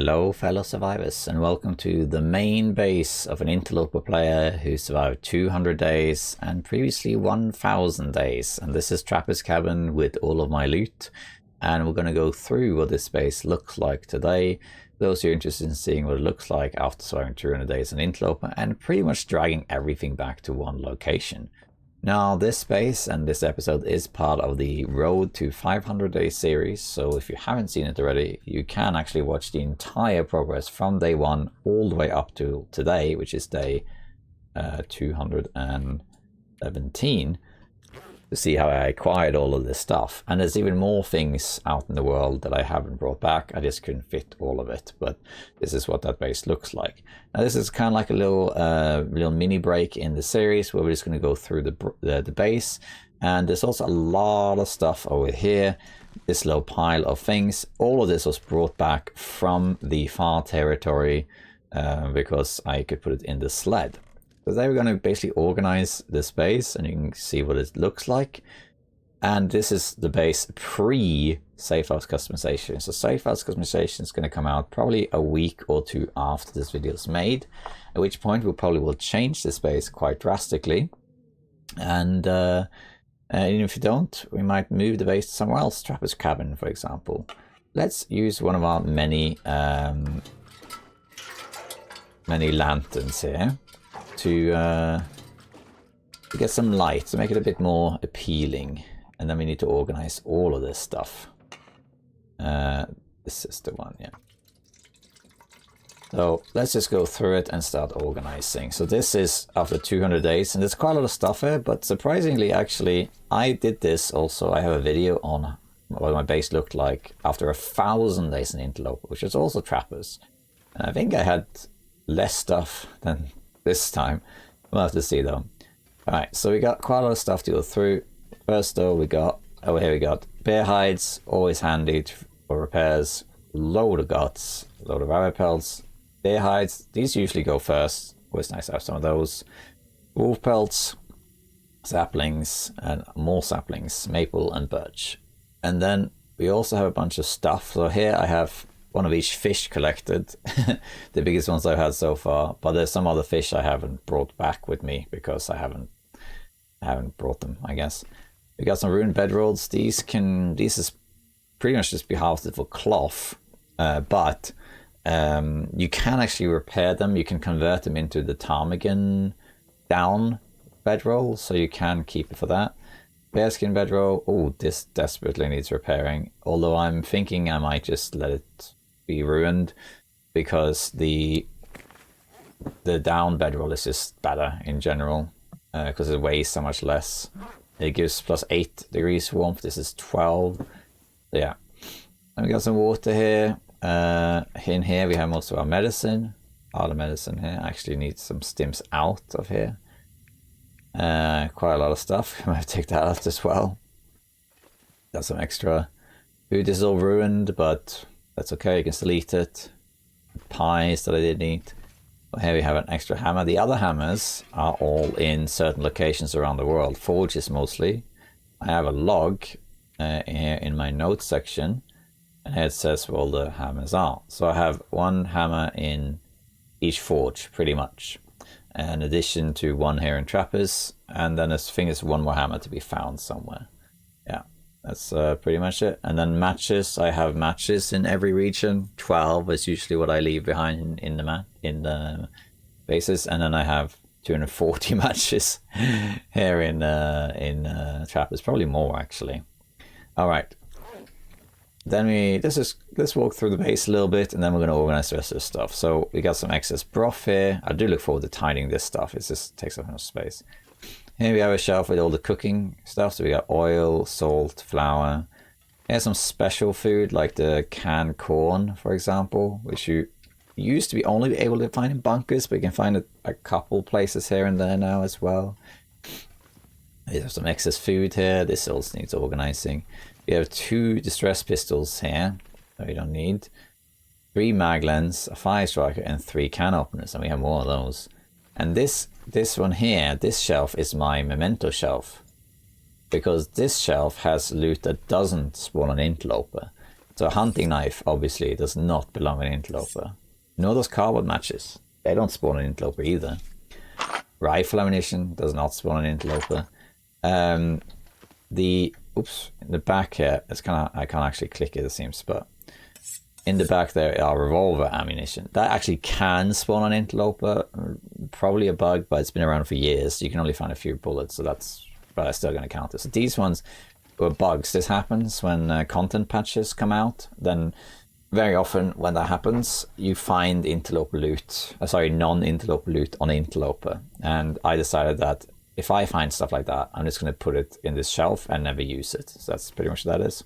Hello fellow survivors, and welcome to the main base of an interloper player who survived 200 days and previously 1000 days. And this is Trapper's cabin with all of my loot, and we're going to go through what this base looks like today. Those who are interested in seeing what it looks like after surviving 200 days as an interloper and pretty much dragging everything back to one location. Now, this base and this episode is part of the Road to 500 Days series, so if you haven't seen it already, you can actually watch the entire progress from day 1 all the way up to today, which is day 217, to see how I acquired all of this stuff. And there's even more things out in the world that I haven't brought back. I just couldn't fit all of it, but this is what that base looks like. Now this is kind of like a little mini break in the series where we're just going to go through the base. And there's also a lot of stuff over here, this little pile of things. All of this was brought back from the far territory because I could put it in the sled. So they were going to basically organize this base, and you can see what it looks like. And this is the base pre-safehouse customization. So safehouse customization is going to come out probably a week or two after this video is made, at which point we probably will change this base quite drastically. And if you don't, we might move the base to somewhere else, Trapper's cabin, for example. Let's use one of our many lanterns here to get some light, to make it a bit more appealing. And then we need to organize all of this stuff. This is the one, yeah. So let's just go through it and start organizing. So this is after 200 days, and there's quite a lot of stuff here, but surprisingly, actually, I did this also. I have a video on what my base looked like after 1000 days in Interloper, which is also Trapper's. And I think I had less stuff than this time. We'll have to see though. Alright, so we got quite a lot of stuff to go through. First though, we got, over here we got bear hides, always handy for repairs, load of guts, load of rabbit pelts, bear hides, these usually go first, always nice to have some of those, wolf pelts, saplings, and more saplings, maple and birch. And then we also have a bunch of stuff. So here I have one of each fish collected, the biggest ones I've had so far, but there's some other fish I haven't brought back with me because I haven't brought them, I guess. We got some ruined bedrolls. These is pretty much just be harvested for cloth, but you can actually repair them. You can convert them into the ptarmigan down bedroll, so you can keep it for that. Bearskin bedroll, oh, this desperately needs repairing, although I'm thinking I might just let it be ruined because the down bedroll is just better in general because it weighs so much less. It gives plus 8 degrees warmth. This is 12. Yeah. And we got some water here. In here we have most of our medicine. All the medicine here. I actually need some stims out of here. Quite a lot of stuff. I might take that out as well. Got some extra food. This is all ruined, but that's okay. You can still eat it. Pies that I didn't eat. But here we have an extra hammer. The other hammers are all in certain locations around the world. Forges mostly. I have a log here in my notes section, and here it says where all the hammers are. So I have one hammer in each forge, pretty much. In addition to one here in Trapper's, and then I think there's one more hammer to be found somewhere. Yeah, that's pretty much it. And then matches, I have matches in every region. 12 is usually what I leave behind in the bases, and then I have 240 matches here in Trapper's, probably more actually. All right. Then let's walk through the base a little bit, and then we're going to organize the rest of the stuff. So we got some excess broth here. I do look forward to tidying this stuff. It just takes up enough space. Here we have a shelf with all the cooking stuff. So we got oil, salt, flour. Here's some special food like the canned corn, for example, which you used to be only able to find in bunkers, but you can find it a couple places here and there now as well. There's some excess food here. This also needs organizing. We have 2 distress pistols here that we don't need, 3 maglens, a fire striker, and 3 can openers, and we have more of those. And this one here, this shelf is my memento shelf, because this shelf has loot that doesn't spawn an interloper. So a hunting knife obviously does not belong in interloper. Nor does cardboard matches. They don't spawn in interloper either. Rifle ammunition does not spawn in interloper. Oops, in the back here, it's kind of, I can't actually click it seems, but in the back there are revolver ammunition. That actually can spawn on interloper. Probably a bug, but it's been around for years. You can only find a few bullets, so that's, but I'm still going to count it. So these ones were bugs. This happens when content patches come out. Then very often when that happens, you find interloper loot, non-interloper loot on interloper. And I decided that if I find stuff like that, I'm just going to put it in this shelf and never use it. So that's pretty much what that is.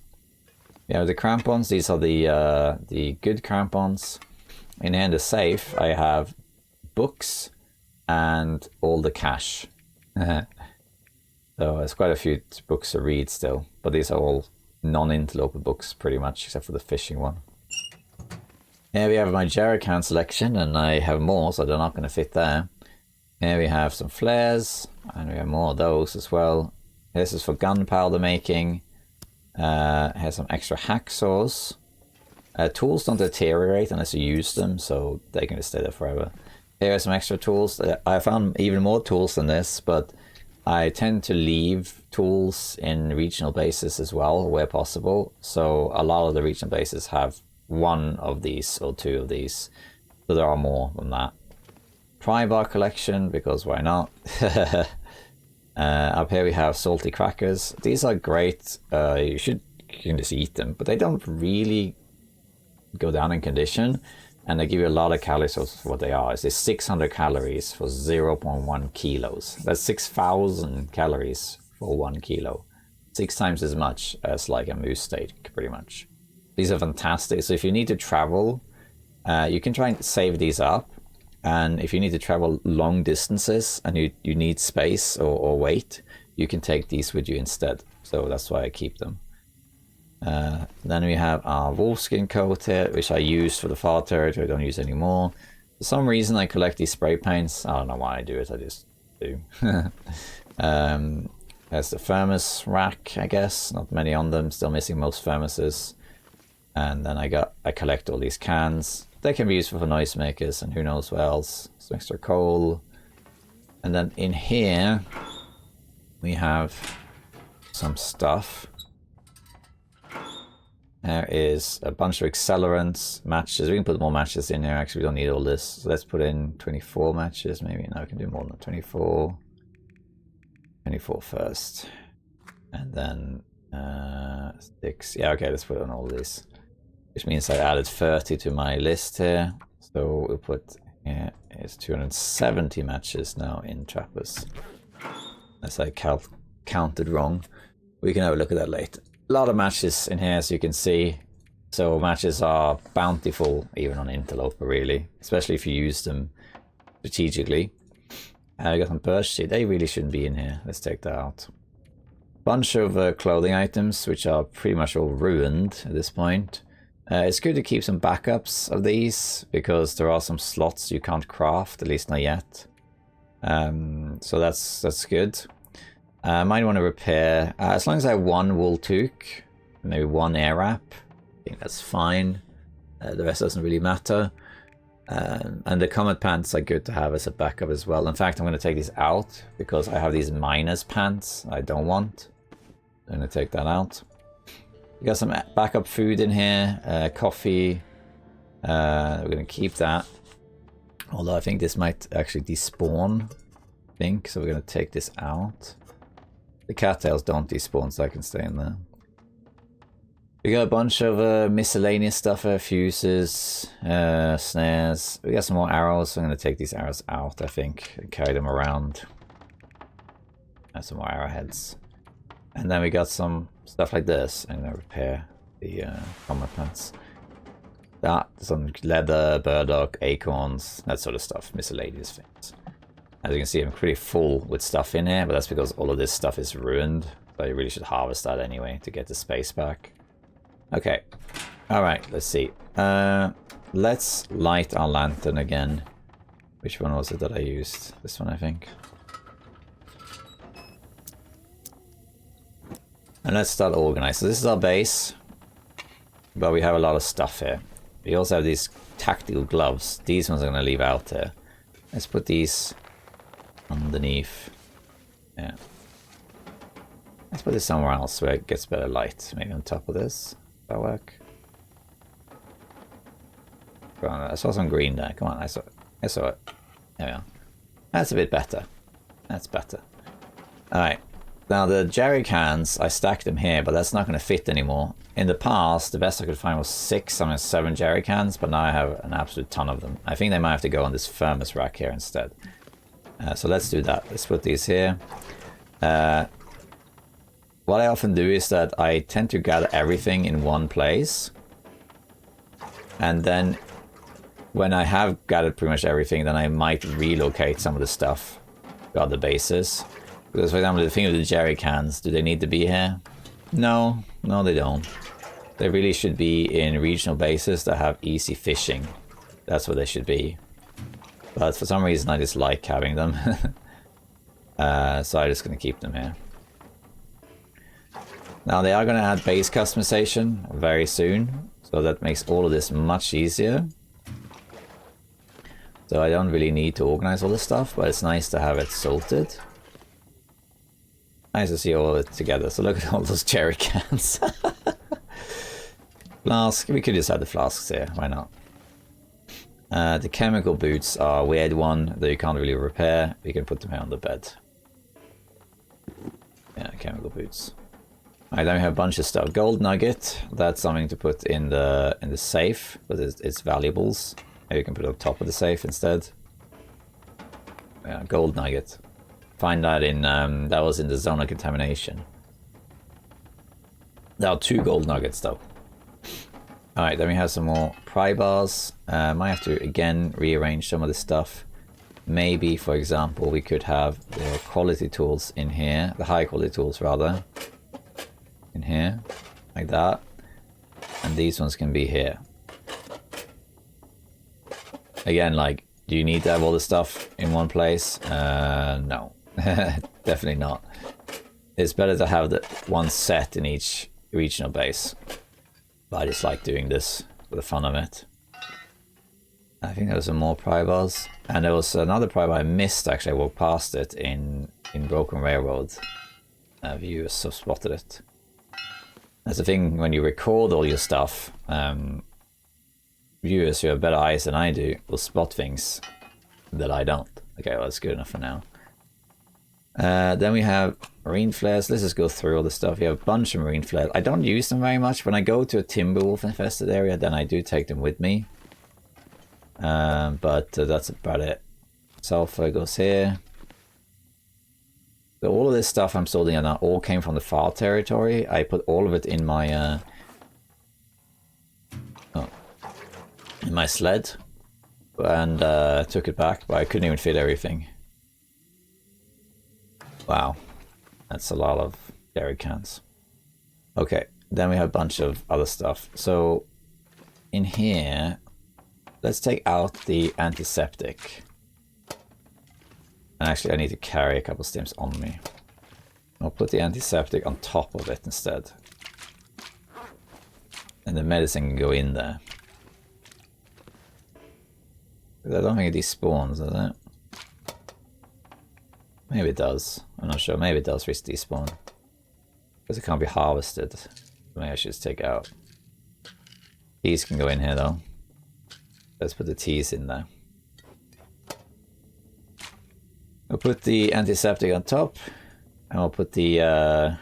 Yeah, the crampons, these are the good crampons. In here in the safe, I have books and all the cash. So there's quite a few books to read still, but these are all non-interloper books pretty much, except for the fishing one. Here we have my jerrycan selection, and I have more, so they're not going to fit there. Here we have some flares, and we have more of those as well. This is for gunpowder making. Here's some extra hacksaws. Tools don't deteriorate unless you use them, so they can just stay there forever. Here are some extra tools. I found even more tools than this, but I tend to leave tools in regional bases as well, where possible. So a lot of the regional bases have one of these or two of these, so there are more than that. Pry bar collection, because why not? Up here we have salty crackers. These are great. You can just eat them, but they don't really go down in condition, and they give you a lot of calories for what they are. It's 600 calories for 0.1 kilos. That's 6,000 calories for 1 kilo. 6 times as much as like a moose steak, pretty much. These are fantastic. So if you need to travel, you can try and save these up. And if you need to travel long distances and you need space or weight, you can take these with you instead. So that's why I keep them. Then we have our wolfskin coat here, which I used for the far territory. I don't use anymore. For some reason, I collect these spray paints. I don't know why I do it. I just do. There's the thermos rack, I guess. Not many on them. Still missing most thermoses. And then I collect all these cans. They can be useful for noisemakers and who knows what else. Some extra coal. And then in here, we have some stuff. There is a bunch of accelerants, matches. We can put more matches in here. Actually, we don't need all this. So let's put in 24 matches, maybe. No, we can do more than 24. 24 first. And then 6. Yeah, okay, let's put on all these. Which means I added 30 to my list here. So we'll put here is 270 matches now in trappers. As I counted wrong. We can have a look at that later. A lot of matches in here, as you can see. So matches are bountiful even on interloper, really. Especially if you use them strategically. I got some birch seed. They really shouldn't be in here. Let's take that out. Bunch of clothing items, which are pretty much all ruined at this point. It's good to keep some backups of these, because there are some slots you can't craft, at least not yet. So that's good. I might want to repair, as long as I have one wool toque, maybe one air wrap, I think that's fine. The rest doesn't really matter. And the comet pants are good to have as a backup as well. In fact, I'm going to take these out, because I have these miners pants I don't want. I'm going to take that out. We got some backup food in here, coffee. We're going to keep that. Although I think this might actually despawn, I think. So we're going to take this out. The cattails don't despawn, so I can stay in there. We got a bunch of miscellaneous stuff, fuses, snares. We got some more arrows, so I'm going to take these arrows out, I think, and carry them around. And some more arrowheads. And then we got some stuff like this. I'm going to repair the comet plants. That, some leather, burdock, acorns, that sort of stuff, miscellaneous things. As you can see, I'm pretty full with stuff in here, but that's because all of this stuff is ruined. So you really should harvest that anyway to get the space back. Okay, alright, let's see. Let's light our lantern again. Which one was it that I used? This one, I think. And let's start organizing. So this is our base. but we have a lot of stuff here. We also have these tactical gloves. These ones I'm going to leave out here. Let's put these underneath. Yeah. Let's put this somewhere else where it gets better light. Maybe on top of this. Does that work? Come on, I saw some green there. Come on, I saw it. There we are. That's a bit better. That's better. Alright. Now the jerry cans, I stacked them here, but that's not going to fit anymore. In the past, the best I could find was 6, sometimes 7 jerry cans, but now I have an absolute ton of them. I think they might have to go on this thermos rack here instead. So let's do that. Let's put these here. What I often do is that I tend to gather everything in one place. And then when I have gathered pretty much everything, then I might relocate some of the stuff to other bases. Because, for example, the thing with the jerry cans, do they need to be here? No, they don't. They really should be in regional bases that have easy fishing. That's what they should be. But for some reason, I just like having them. So I'm just going to keep them here. Now, they are going to add base customization very soon. So that makes all of this much easier. So I don't really need to organize all this stuff, but it's nice to have it sorted. Nice to see all of it together. So look at all those jerry cans. Flask. We could just add the flasks here. Why not? The chemical boots are a weird one that you can't really repair. We can put them here on the bed. Yeah, chemical boots. Alright, then we have a bunch of stuff. Gold nugget. That's something to put in the safe, but it's valuables. Maybe you can put it on top of the safe instead. Yeah, gold nugget. Find that in, that was in the zone of contamination. There are 2 gold nuggets though. Alright, then we have some more pry bars. Might have to again rearrange some of this stuff. Maybe, for example, we could have the quality tools in here. The high quality tools rather. In here. Like that. And these ones can be here. Again, like, do you need to have all the stuff in one place? No. Definitely not. It's better to have the one set in each regional base. But I just like doing this for the fun of it. I think there was some more pry bars. And there was another pry bar I missed, actually. I walked past it in Broken Railroad. Viewers have spotted it. That's the thing, when you record all your stuff, viewers who have better eyes than I do will spot things that I don't. Okay, well, that's good enough for now. Then we have marine flares. Let's just go through all the stuff. We have a bunch of marine flares. I don't use them very much. When I go to a timber wolf infested area, then I do take them with me. But that's about it. Sulfur goes here. So all of this stuff I'm sorting out now all came from the far territory. I put all of it in my in my sled and took it back, but I couldn't even fit everything. Wow, that's a lot of jerry cans. Okay, then we have a bunch of other stuff. So in here, let's take out the antiseptic. And actually I need to carry a couple stims on me. I'll put the antiseptic on top of it instead. And the medicine can go in there. I don't think it despawns, does it? Maybe it does. I'm not sure. Maybe it does risk despawn. Because it can't be harvested. Maybe I should just take it out. Teas can go in here though. Let's put the teas in there. We'll put the antiseptic on top. And we'll put the...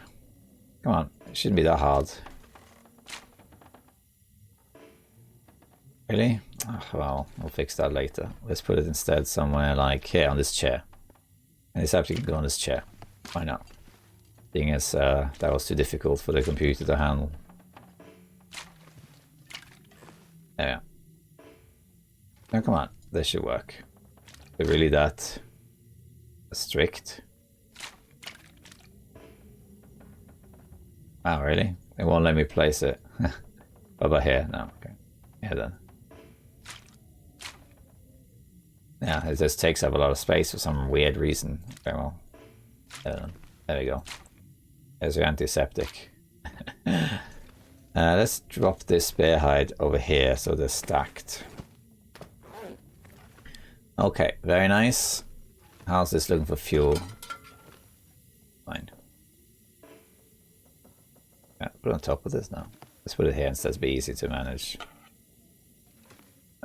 come on. It shouldn't be that hard. Really? Oh, well, we'll fix that later. Let's put it instead somewhere like here on this chair. Antiseptic can go on this chair. Why not? Thing is, that was too difficult for the computer to handle. There we are. Now come on, this should work. Is it really that strict? Oh, really? They won't let me place it. What about here? No, okay. Yeah, then. Yeah, it just takes up a lot of space for some weird reason. Very well. There we go. There's your antiseptic. Let's drop this bear hide over here so they're stacked. Okay, very nice. How's this looking for fuel? Fine. Yeah, put it on top of this now. Let's put it here instead to be easy to manage.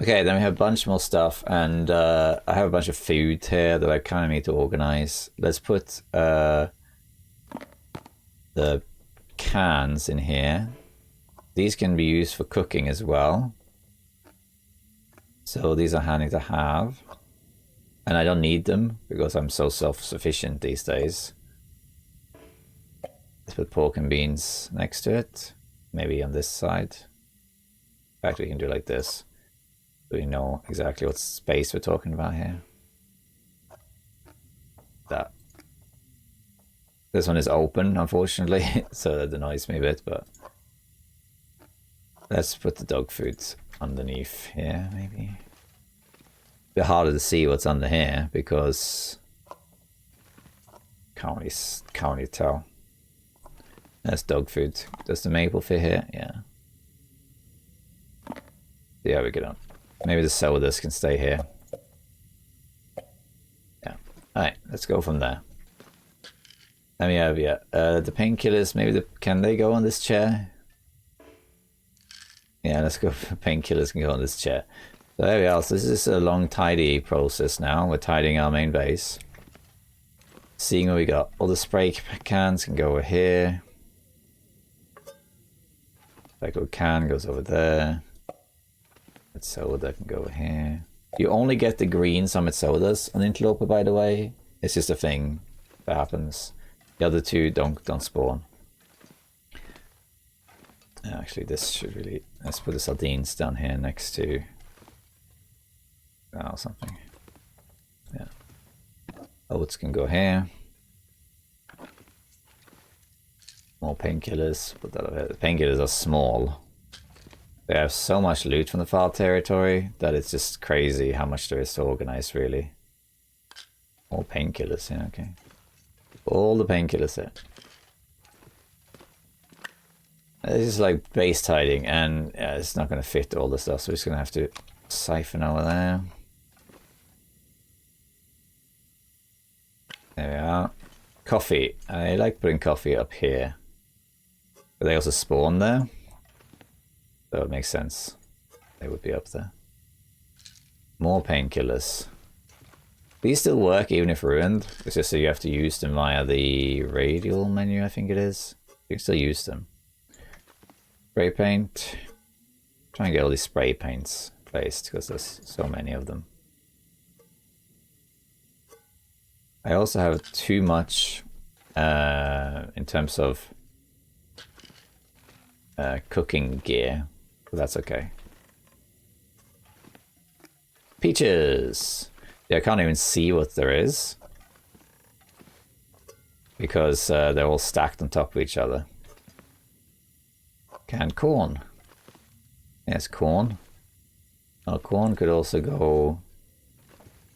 Okay, then we have a bunch more stuff, and I have a bunch of food here that I kind of need to organize. Let's put the cans in here. These can be used for cooking as well. So these are handy to have. And I don't need them because I'm so self-sufficient these days. Let's put pork and beans next to it. Maybe on this side. In fact, we can do like this. So we know exactly what space we're talking about here. That. This one is open, unfortunately, so that annoys me a bit, but let's put the dog food underneath here, maybe. A bit harder to see what's under here because can't really tell. That's dog food. Does the maple fit here? Yeah. Yeah, we get on. Maybe the sodas can stay here. Yeah. Alright, let's go from there. Then we have, the painkillers. Maybe can they go on this chair? Yeah, let's go for painkillers can go on this chair. So there we are. So this is a long tidy process now. We're tidying our main base. Seeing what we got. All the spray cans can go over here. That little can goes over there. Soda can go over here. You only get the green summit sodas on interloper, by the way. It's just a thing that happens. The other two don't spawn. Actually, this should really... Let's put the sardines down here next to... Oh, something. Yeah. Oats can go here. More painkillers. Put that over here. The painkillers are small. They have so much loot from the far territory that it's just crazy how much there is to organize, really. More painkillers, yeah, okay. All the painkillers here. This is like base tidying, and yeah, it's not going to fit all the stuff, so we're just going to have to siphon over there. There we are. Coffee. I like putting coffee up here. But they also spawn there. So it makes sense. They would be up there. More painkillers. These still work even if ruined. It's just so you have to use them via the radial menu, I think it is. You can still use them. Spray paint. Try and get all these spray paints placed because there's so many of them. I also have too much in terms of cooking gear. But that's okay. Peaches! Yeah, I can't even see what there is. Because they're all stacked on top of each other. Canned corn. Yes, corn. Oh, corn could also go...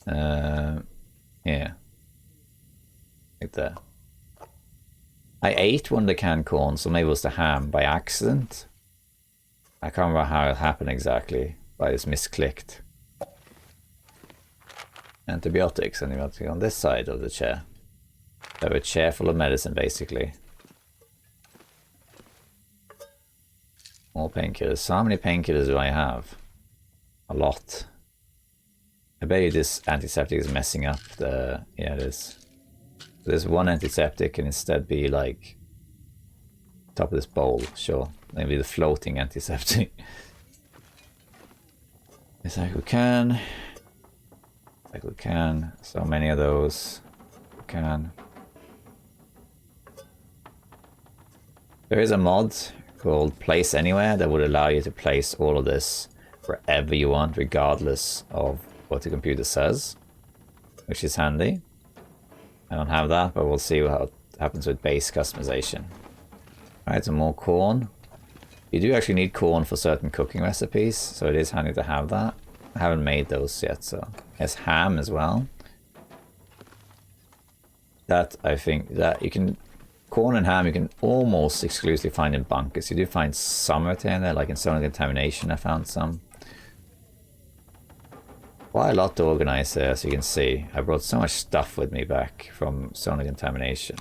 yeah. Like that. I ate one of the canned corn, so maybe it was the ham by accident. I can't remember how it happened exactly, but I just misclicked. Antibiotics on this side of the chair. I have a chair full of medicine, basically. More painkillers. So how many painkillers do I have? A lot. I bet you this antiseptic is messing up the... Yeah, it is. There's one antiseptic can instead be like top of this bowl, sure. Maybe the floating antiseptic. It's like we can. Like we can. So many of those. We can. There is a mod called Place Anywhere that would allow you to place all of this wherever you want, regardless of what the computer says, which is handy. I don't have that, but we'll see what happens with base customization. Alright, some more corn. You do actually need corn for certain cooking recipes, so it is handy to have that. I haven't made those yet, so... There's ham as well. That, I think, that you can corn and ham you can almost exclusively find in bunkers. You do find some right here and there, like in Zone of Contamination I found some. Quite a lot to organize there, as you can see. I brought so much stuff with me back from Zone of Contamination.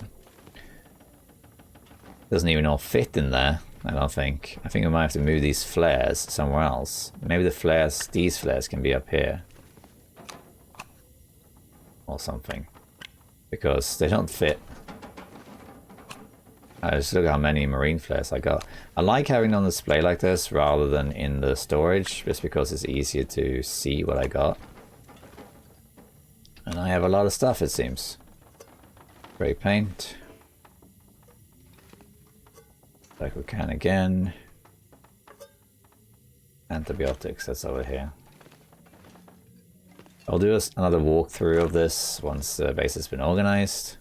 Doesn't even all fit in there, I don't think. I think we might have to move these flares somewhere else. Maybe the flares, these flares can be up here. Or something. Because they don't fit. Just look at how many marine flares I got. I like having it on display like this rather than in the storage, just because it's easier to see what I got. And I have a lot of stuff, it seems. Spray paint. Like we can again. Antibiotics, that's over here. I'll do another walkthrough of this once the base has been organized.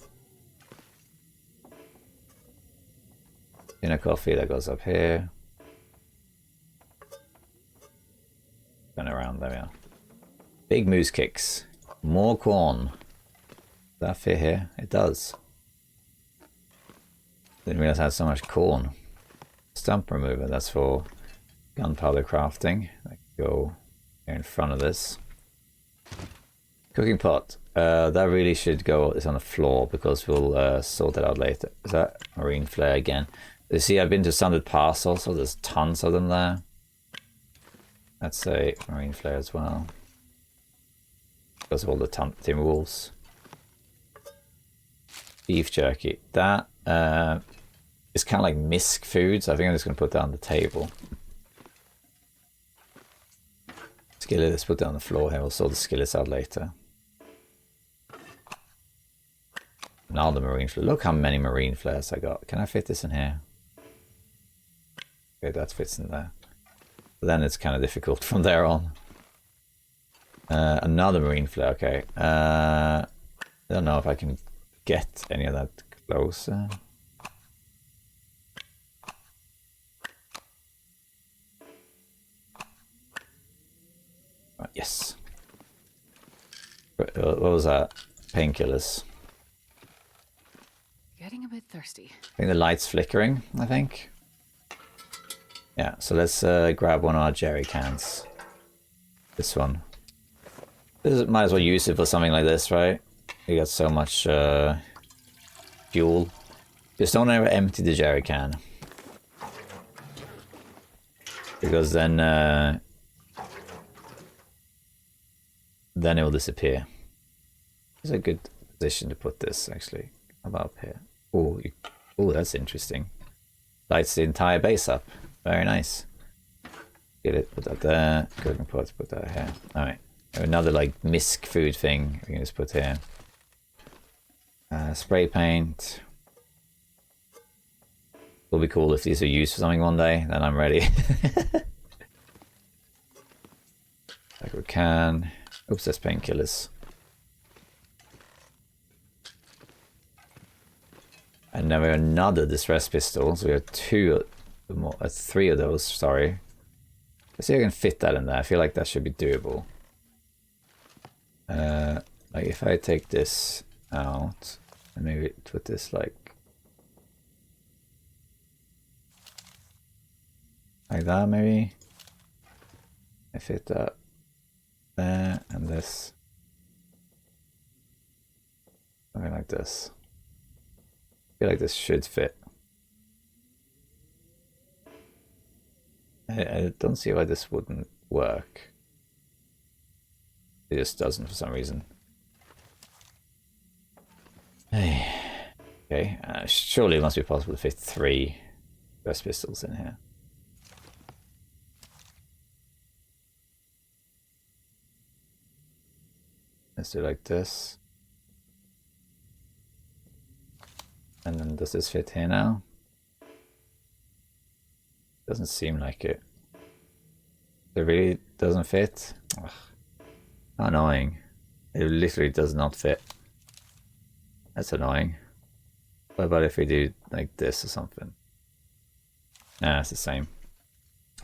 Dinner coffee, that goes up here. Turn around, there we are. Big moose kicks. More corn. Does that fit here? It does. Didn't realize I had so much corn. Stump remover, that's for gunpowder crafting. I can go here in front of this. Cooking pot. That really should go, it's on the floor because we'll sort it out later. Is that marine flare again? You see, I've been to Sundered Pass also, there's tons of them there. That's a marine flare as well. Because of all the timber wolves. Beef jerky. That is kind of like misc food, so I think I'm just going to put that on the table. Skillet, let's put that on the floor here, we'll sort the skillets out later. Now the marine flare. Look how many marine flares I got. Can I fit this in here? Okay, that fits in there. But then it's kind of difficult from there on. Another marine flare, okay. I don't know if I can get any of that closer. Right, yes. What was that? Painkillers. Getting a bit thirsty. I think the light's flickering, I think. Yeah, so let's grab one of our jerry cans. This one. Might as well use it for something like this, right? You got so much fuel. Just don't ever empty the jerry can. Because then it will disappear. It's a good position to put this, actually. How about up here? Oh, that's interesting. Lights the entire base up. Very nice. Get it, put that there. Cooking pot, put that here. Alright. Another like misc food thing we can just put here. Spray paint. It'll be cool if these are used for something one day, then I'm ready. Like we can. Oops, that's painkillers. And now we have another distress pistol, so we have three of those, sorry. Let's see if I can fit that in there. I feel like that should be doable. Like if I take this out and maybe put this like that, maybe. I fit that there and this. Something like this. I feel like this should fit. I don't see why this wouldn't work. It just doesn't for some reason. Okay, surely it must be possible to fit 3 burst pistols in here. Let's do like this. And then does this fit here now? Doesn't seem like it. It really doesn't fit? Ugh. Annoying. It literally does not fit. That's annoying. What about if we do like this or something? Nah, it's the same.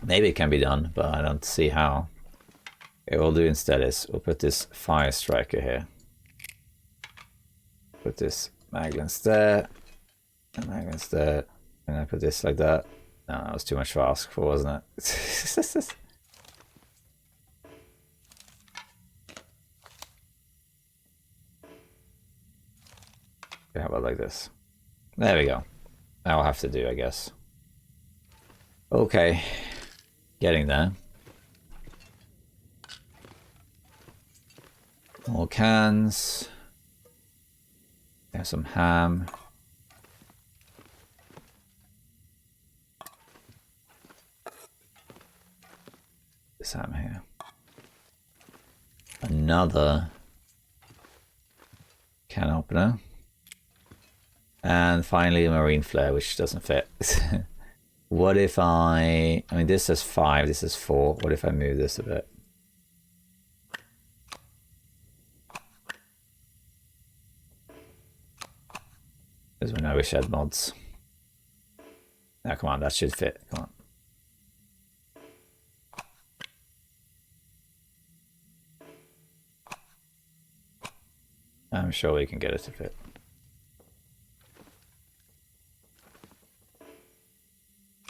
Maybe it can be done, but I don't see how. Okay, what we'll do instead is we'll put this fire striker here. Put this mag lens there. And I guess and I put this like that. No, that was too much to ask for, wasn't it? How about like this? There we go. That'll have to do, I guess. Okay. Getting there. More cans. There's some ham. This ham here. Another can opener. And finally a marine flare, which doesn't fit. What if I mean, this says 5, this is 4. What if I move this a bit? Because when I wish I had mods. Now, come on, that should fit. Come on. I'm sure we can get it to fit.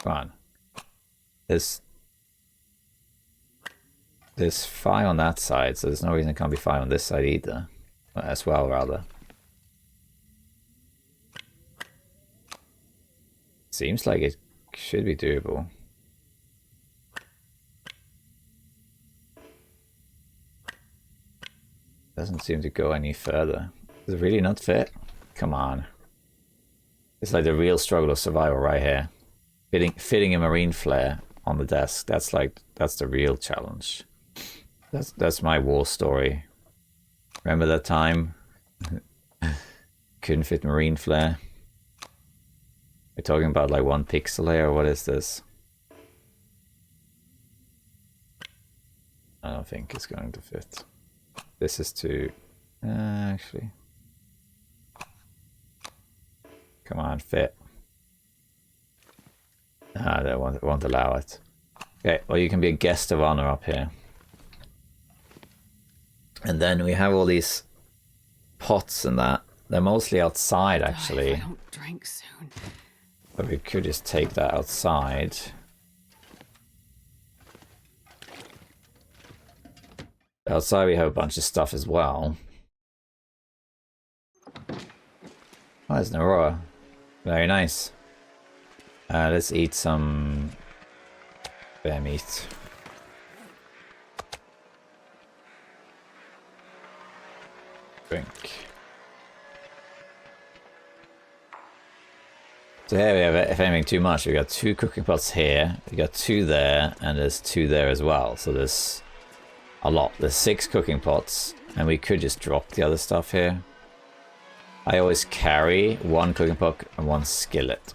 Come on. There's 5 on that side, so there's no reason it can't be 5 on this side either. As well, rather. Seems like it should be doable. Doesn't seem to go any further. Does it really not fit? Come on. It's like the real struggle of survival right here. Fitting a marine flare on the desk. That's the real challenge. That's my war story. Remember that time? Couldn't fit marine flare. We're talking about like 1 pixel here. What is this? I don't think it's going to fit. This is too... actually. Come on, fit. Ah, they won't allow it. Okay, well, you can be a guest of honor up here. And then we have all these pots and that. They're mostly outside, actually. I don't drink soon. But we could just take that outside. Outside we have a bunch of stuff as well. Oh, there's an Aurora. Very nice. Let's eat some bear meat. Drink. So here we have, if anything too much, we got 2 cooking pots here, we got 2 there, and there's 2 there as well. So there's a lot. There's 6 cooking pots, and we could just drop the other stuff here. I always carry 1 cooking pot and 1 skillet.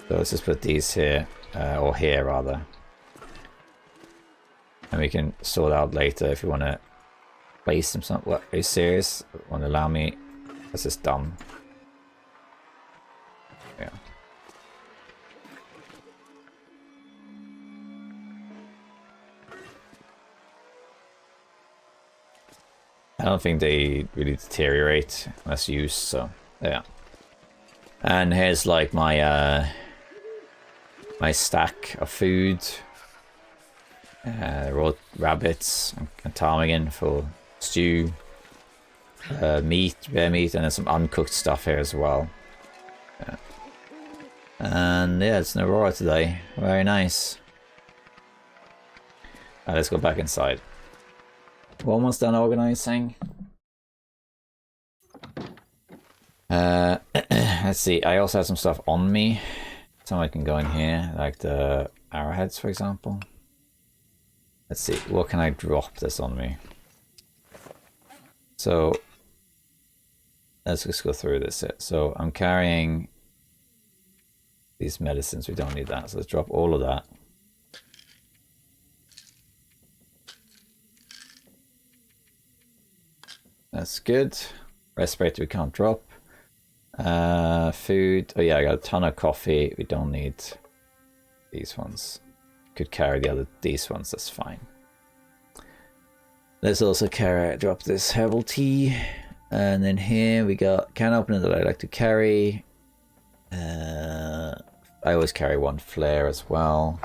So let's just put these here, or here rather. And we can sort out later if you want to place them something. What, are you serious? Want to allow me? That's just dumb. Yeah. I don't think they really deteriorate unless used, so yeah. And here's like my my stack of food. Raw rabbits and ptarmigan for stew. Meat, bear meat, and then some uncooked stuff here as well. Yeah. And yeah, it's an Aurora today. Very nice. Let's go back inside. We're almost done organizing. Let's see, I also have some stuff on me. So I can go in here, like the arrowheads, for example. Let's see, what can I drop this on me? So, let's just go through this. So, I'm carrying these medicines, we don't need that. So let's drop all of that. That's good. Respirator we can't drop. Food. Oh yeah, I got a ton of coffee. We don't need these ones. Could carry these ones, that's fine. Let's also drop this herbal tea. And then here we got can opener that I like to carry. I always carry one flare as well.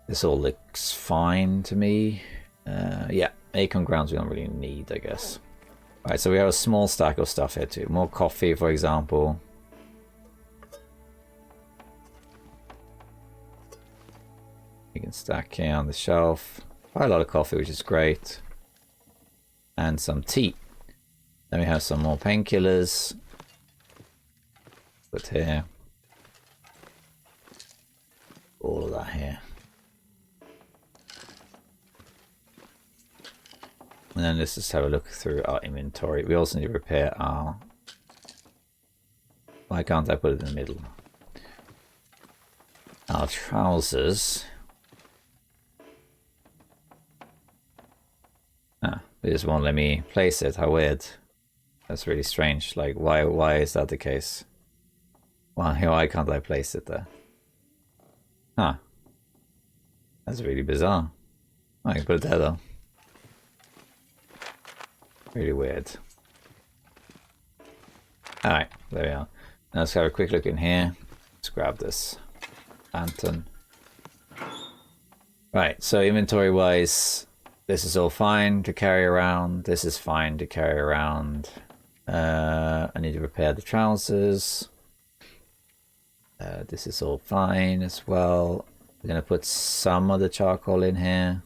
This all looks fine to me. Yeah, acorn grounds we don't really need, I guess. Alright, so we have a small stack of stuff here too. More coffee, for example. You can stack here on the shelf. Quite a lot of coffee, which is great. And some tea. Then we have some more painkillers. Put here. All of that here. And then let's just have a look through our inventory. We also need to repair our... Why can't I put it in the middle? Our trousers. Ah, they just won't let me place it. How weird. That's really strange. Like, why is that the case? Why can't I place it there? Huh. That's really bizarre. I can put it there though. Really weird. Alright, there we are. Now let's have a quick look in here. Let's grab this lantern. Right, so inventory wise, this is all fine to carry around. This is fine to carry around. I need to repair the trousers. This is all fine as well. We're going to put some of the charcoal in here.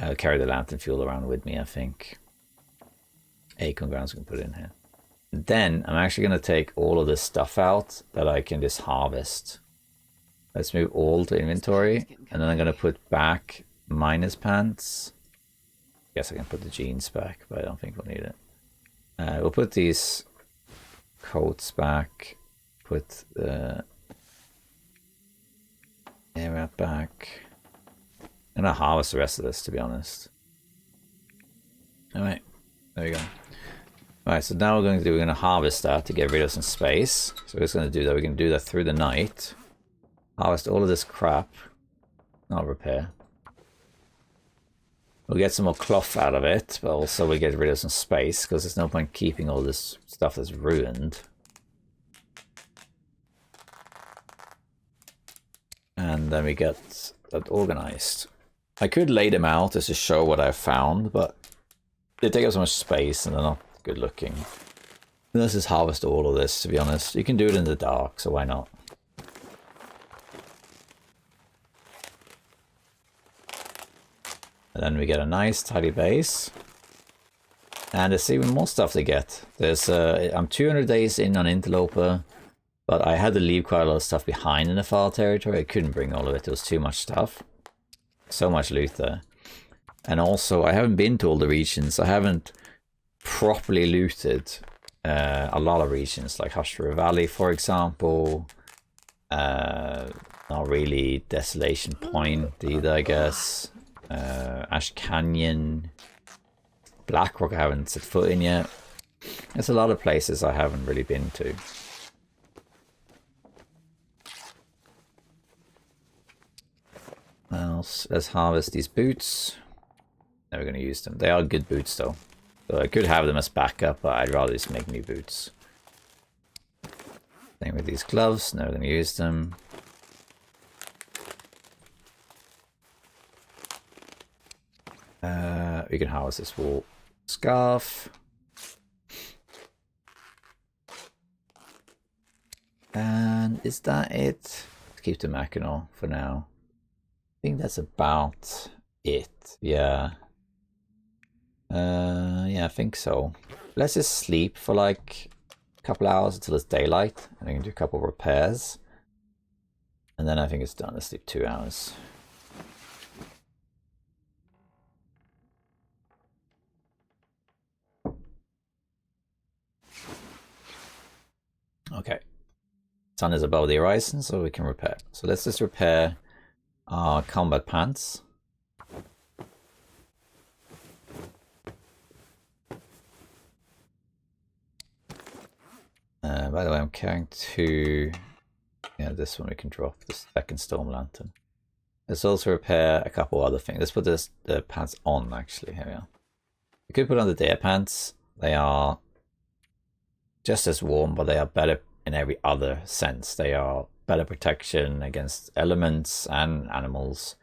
I'll carry the lantern fuel around with me, I think. Acorn grounds we can put in here. Then I'm actually going to take all of this stuff out that I can just harvest. Let's move all to inventory. And then I'm going to put back miners pants. Guess I can put the jeans back, but I don't think we'll need it. We'll put these coats back. Put the air wrap back. I'm gonna harvest the rest of this, to be honest. Alright, there we go. Alright, so now we're gonna harvest that to get rid of some space. So we're just gonna do that. We're gonna do that through the night. Harvest all of this crap. Not repair. We'll get some more cloth out of it, but also we'll get rid of some space, because there's no point keeping all this stuff that's ruined. And then we get that organized. I could lay them out just to show what I've found, but they take up so much space and they're not good looking. Let's just harvest all of this, to be honest. You can do it in the dark, so why not? And then we get a nice tidy base. And there's even more stuff to get. There's I'm 200 days in on interloper, but I had to leave quite a lot of stuff behind in the far territory. I couldn't bring all of it. There was too much stuff. So much loot there. And also, I haven't been to all the regions. I haven't properly looted a lot of regions, like Husher Valley, for example. Not really Desolation Point either, I guess. Ash Canyon, Blackrock I haven't set foot in yet. There's a lot of places I haven't really been to. Well, let's harvest these boots. Never going to use them. They are good boots though. So I could have them as backup, but I'd rather just make new boots. Same with these gloves, never going to use them. We can harvest this wool scarf. And is that it? Let's keep the Mackinac for now. I think that's about it. Yeah. Yeah, I think so. Let's just sleep for like a couple hours until it's daylight, and I can do a couple of repairs. And then I think it's done. Let's sleep 2 hours. Okay, sun is above the horizon, so we can repair. So let's just repair our combat pants. By the way, I'm carrying 2. Yeah, this one we can drop, the second storm lantern. Let's also repair a couple other things. Let's put the pants on, actually. Here we are. We could put on the day pants. They are just as warm, but they are better in every other sense. They are better protection against elements and animals,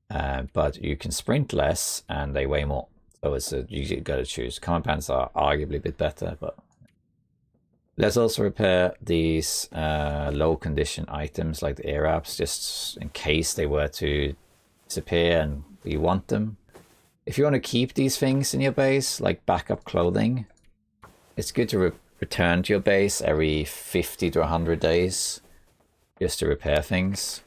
but you can sprint less and they weigh more. So it's you got to choose. Common pants are arguably a bit better, but let's also repair these low condition items like the air wraps, just in case they were to disappear and you want them. If you want to keep these things in your base, like backup clothing, it's good to return to your base every 50 to 100 days just to repair things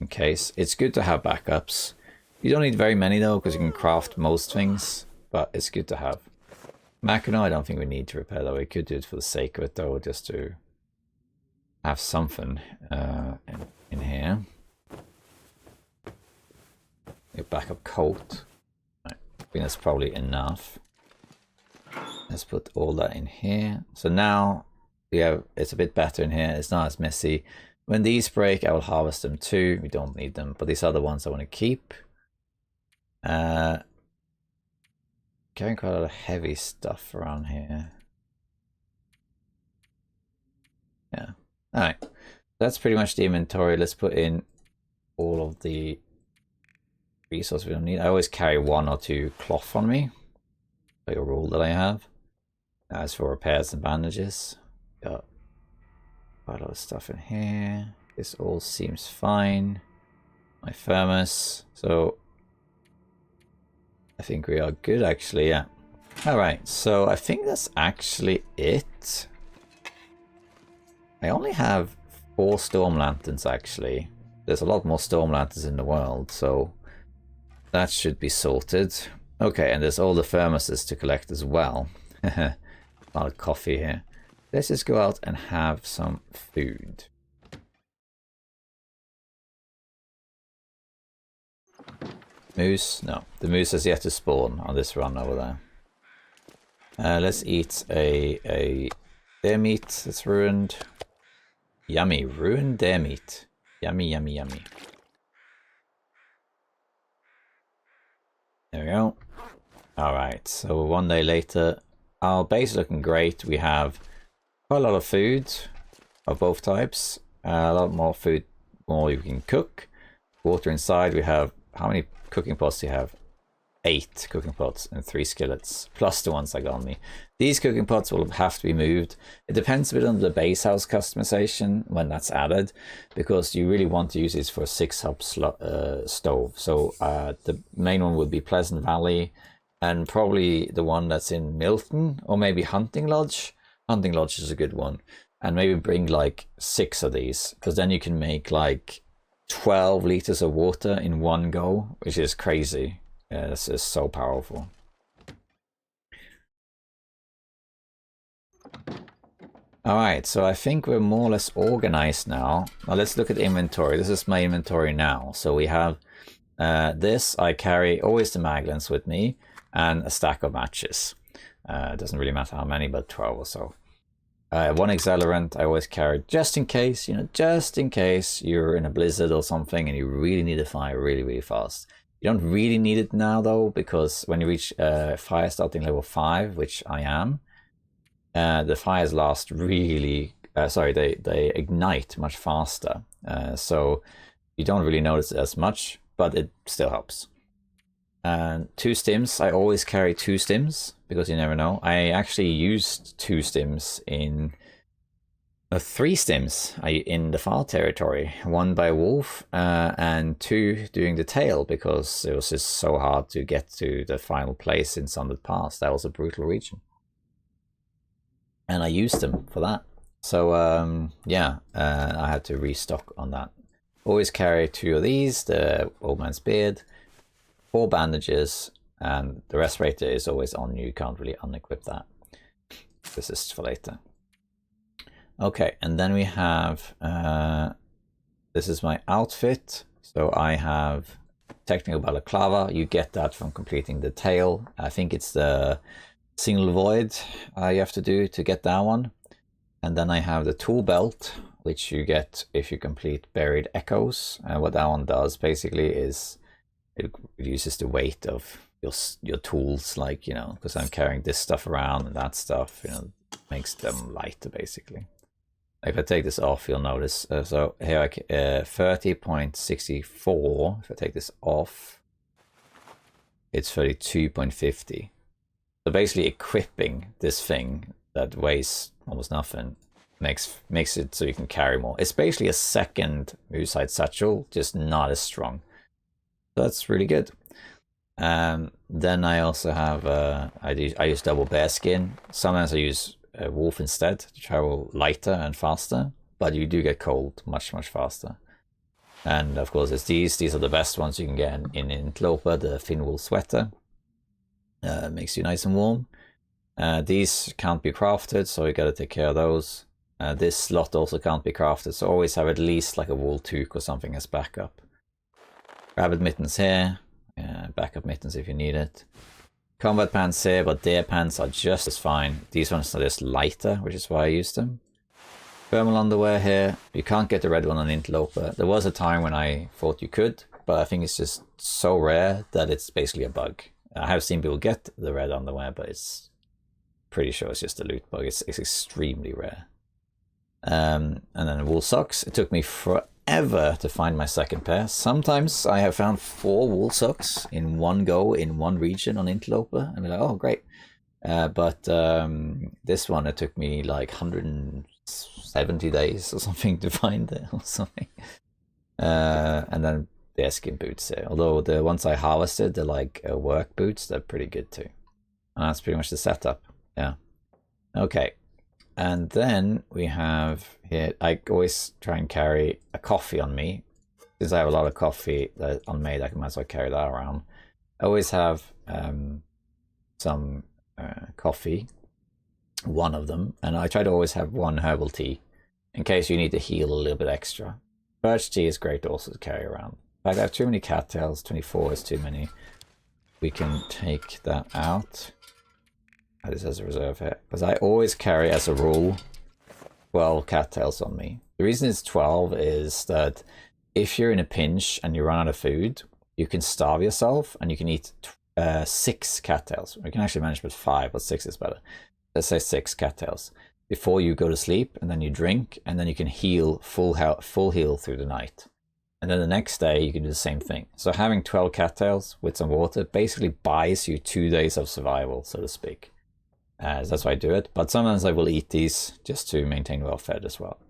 in case. It's good to have backups. You don't need very many though, because you can craft most things, but it's good to have. Mackinac, I don't think we need to repair though. We could do it for the sake of it though, just to have something in here. Your backup coat. Right. I think that's probably enough. Let's put all that in here. So now we have, it's a bit better in here. It's not as messy. When these break, I will harvest them too. We don't need them, but these other ones I want to keep. Carrying quite a lot of heavy stuff around here. Yeah. All right. That's pretty much the inventory. Let's put in all of the resources we don't need. I always carry 1 or 2 cloth on me. Like a rule that I have. As for repairs and bandages, got quite a lot of stuff in here. This all seems fine. My thermos. So I think we are good actually, yeah. Alright, so I think that's actually it. I only have 4 storm lanterns actually. There's a lot more storm lanterns in the world, so that should be sorted. Okay, and there's all the thermoses to collect as well. A lot of coffee here. Let's just go out and have some food. Moose? No, the moose has yet to spawn on this run over there. Let's eat a deer meat that's ruined. Yummy, ruined deer meat. Yummy, yummy, yummy. There we go. Alright, so 1 day later, our base is looking great. We have quite a lot of food of both types. A lot more food, more you can cook. Water inside, we have, how many cooking pots do you have? 8 cooking pots and 3 skillets, plus the ones I got on me. These cooking pots will have to be moved. It depends a bit on the base house customization when that's added, because you really want to use this for a 6-hub stove. So the main one would be Pleasant Valley, and probably the one that's in Milton, or maybe Hunting Lodge. Hunting Lodge is a good one. And maybe bring like 6 of these, because then you can make like 12 liters of water in one go, which is crazy. Yeah, this is so powerful. Alright, so I think we're more or less organized now. Now let's look at the inventory. This is my inventory now. So we have this. I carry always the maglans with me and a stack of matches. It doesn't really matter how many, but 12 or so. 1 accelerant I always carry just in case, you know, just in case you're in a blizzard or something and you really need a fire really, really fast. You don't really need it now though, because when you reach fire starting level 5, which I am, the fires last really, they ignite much faster. So you don't really notice it as much, but it still helps. 2 stims, I always carry 2 stims, because you never know. I actually used 2 stims in 3 stims in the far territory, 1 by wolf and 2 doing the tail, because it was just so hard to get to the final place in Sundered Pass. That was a brutal region, and I used them for that. So yeah, I had to restock on that. Always carry 2 of these, the Old Man's Beard, 4 bandages, and the respirator is always on. You can't really unequip that. This is for later. Okay, and then we have, this is my outfit. So I have technical balaclava. You get that from completing the tail. I think it's the single void you have to do to get that one. And then I have the tool belt, which you get if you complete Buried Echoes. And what that one does basically is it reduces the weight of your tools, like, you know, because I'm carrying this stuff around and that stuff, you know, makes them lighter basically. If I take this off, you'll notice, so here I 30.64, if I take this off, it's 32.50. So basically equipping this thing that weighs almost nothing makes it so you can carry more. It's basically a second Moosehide Satchel, just not as strong. That's really good. Then I also have, I use double bear skin. Sometimes I use wolf instead to travel lighter and faster, but you do get cold much faster. And of course it's these are the best ones you can get in interloper, the thin wool sweater. Makes you nice and warm. These can't be crafted, so you gotta take care of those. This slot also can't be crafted, so always have at least like a wool toque or something as backup. Rabbit mittens here, backup mittens if you need it. Combat pants here, but their pants are just as fine. These ones are just lighter, which is why I use them. Thermal underwear here. You can't get the red one on interloper. There was a time when I thought you could, but I think it's just so rare that it's basically a bug. I have seen people get the red underwear, but it's pretty sure it's just a loot bug. It's extremely rare. And then wool socks. It took me forever to find my second pair. Sometimes I have found 4 wool socks in one go in one region on interloper, and be like, oh great. But this one, it took me like 170 days or something to find it or something. And then the skin boots here. Although the ones I harvested, they're like work boots, they're pretty good too. And that's pretty much the setup. Yeah. Okay. And then we have here, I always try and carry a coffee on me. Since I have a lot of coffee that unmade, I might as well carry that around. I always have some coffee, one of them, and I try to always have 1 herbal tea in case you need to heal a little bit extra. Birch tea is great also to carry around. In fact, I have too many cattails, 24 is too many. We can take that out. This as a reserve here, because I always carry, as a rule, 12 cattails on me. The reason it's 12 is that if you're in a pinch and you run out of food, you can starve yourself and you can eat 6 cattails. You can actually manage with 5, but 6 is better. Let's say 6 cattails before you go to sleep, and then you drink, and then you can heal full heal through the night. And then the next day you can do the same thing. So having 12 cattails with some water basically buys you 2 days of survival, so to speak. That's why I do it, but sometimes I will eat these just to maintain well fed as well.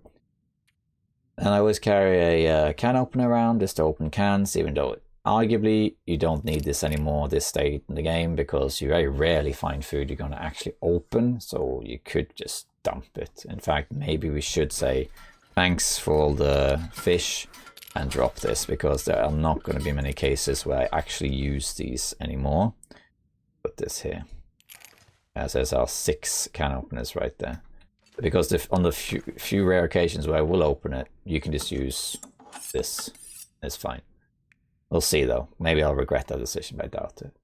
And I always carry a can opener around just to open cans, even though arguably you don't need this anymore this state in the game, because you very rarely find food you're going to actually open, so you could just dump it. In fact, maybe we should say thanks for all the fish and drop this, because there are not going to be many cases where I actually use these anymore. Put this here. As there's our 6 can openers right there. Because on the few rare occasions where I will open it, you can just use this. It's fine. We'll see though. Maybe I'll regret that decision, but I doubt it.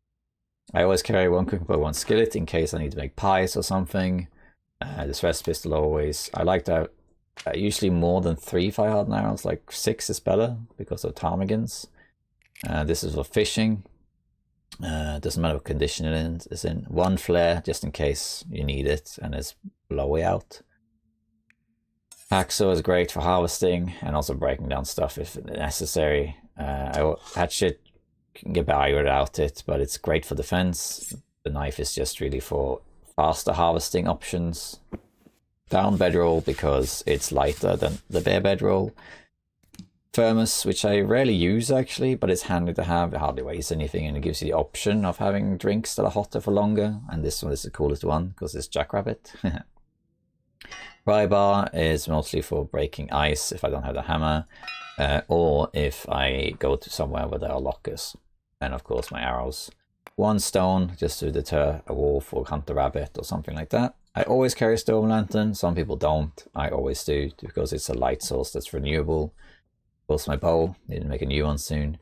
I always carry 1 cooking pot, 1 skillet in case I need to make pies or something. This rest pistol always. I like to have usually more than 3 fire hardened arrows. Like 6 is better because of ptarmigans. This is for fishing. Doesn't matter what condition it is in. 1 flare just in case you need it and it's blowy out. Hacksaw is great for harvesting and also breaking down stuff if necessary. Hatchet can get by without it, but it's great for defense. The knife is just really for faster harvesting options. Down bedroll because it's lighter than the bare bedroll. Thermos, which I rarely use actually, but it's handy to have. It hardly weighs anything and it gives you the option of having drinks that are hotter for longer. And this one is the coolest one because it's Jackrabbit. Pry bar is mostly for breaking ice if I don't have the hammer, or if I go to somewhere where there are lockers. And of course my arrows. 1 stone just to deter a wolf or hunt a rabbit or something like that. I always carry a stone lantern. Some people don't. I always do because it's a light source that's renewable. Of course my bow, need to make a new one soon.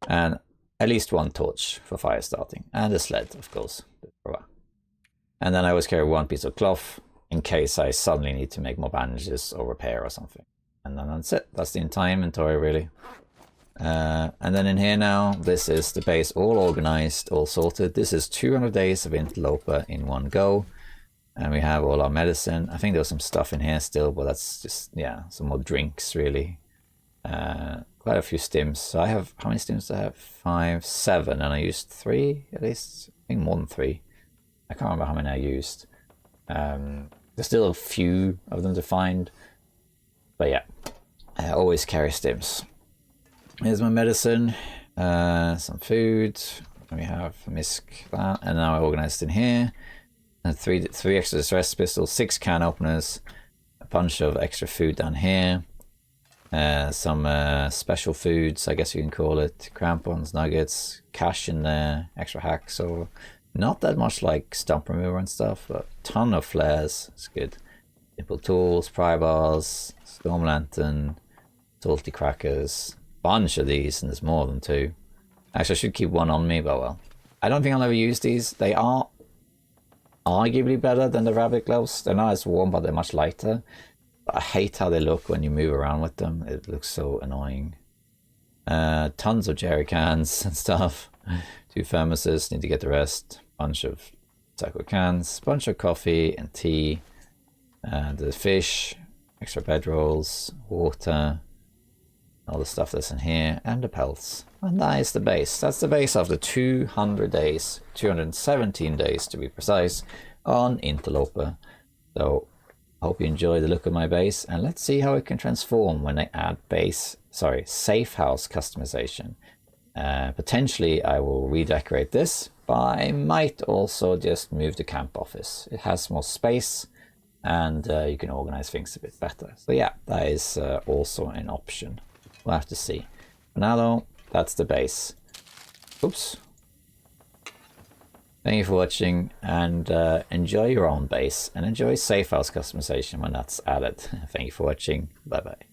And at least 1 torch for fire starting. And a sled, of course. And then I always carry 1 piece of cloth in case I suddenly need to make more bandages or repair or something. And then that's it. That's the entire inventory, really. And then in here now, this is the base all organized, all sorted. This is 200 days of interloper in one go. And we have all our medicine. I think there's some stuff in here still, but that's just, yeah, some more drinks, really. Quite a few stims. So I have, how many stims do I have? 5, 7, and I used 3 at least. I think more than 3. I can't remember how many I used. There's still a few of them to find. But yeah, I always carry stims. Here's my medicine, some food. We have a misc, that, and now I organized in here. And three extra distress pistols, 6 can openers, a bunch of extra food down here. Some special foods, I guess you can call it, crampons, nuggets, cash in there, extra hacks, so not that much like stump remover and stuff, but ton of flares, it's good. Simple tools, pry bars, storm lantern, salty crackers, bunch of these, and there's more than 2. Actually, I should keep 1 on me, but well. I don't think I'll ever use these. They are arguably better than the rabbit gloves. They're not as warm, but they're much lighter. I hate how they look when you move around with them. It looks so annoying. Tons of jerry cans and stuff. 2 thermoses, need to get the rest. Bunch of taco cans, bunch of coffee and tea. The fish, extra bedrolls, water, all the stuff that's in here, and the pelts. And that is the base. That's the base after 200 days, 217 days to be precise, on Interloper. So hope you enjoy the look of my base, and let's see how it can transform when I add safe house customization. Potentially I will redecorate this, but I might also just move the camp office. It has more space, and you can organize things a bit better. So yeah, that is also an option. We'll have to see. For now though, that's the base. Oops. Thank you for watching, and enjoy your own base, and enjoy safe house customization when that's added. Thank you for watching. Bye bye.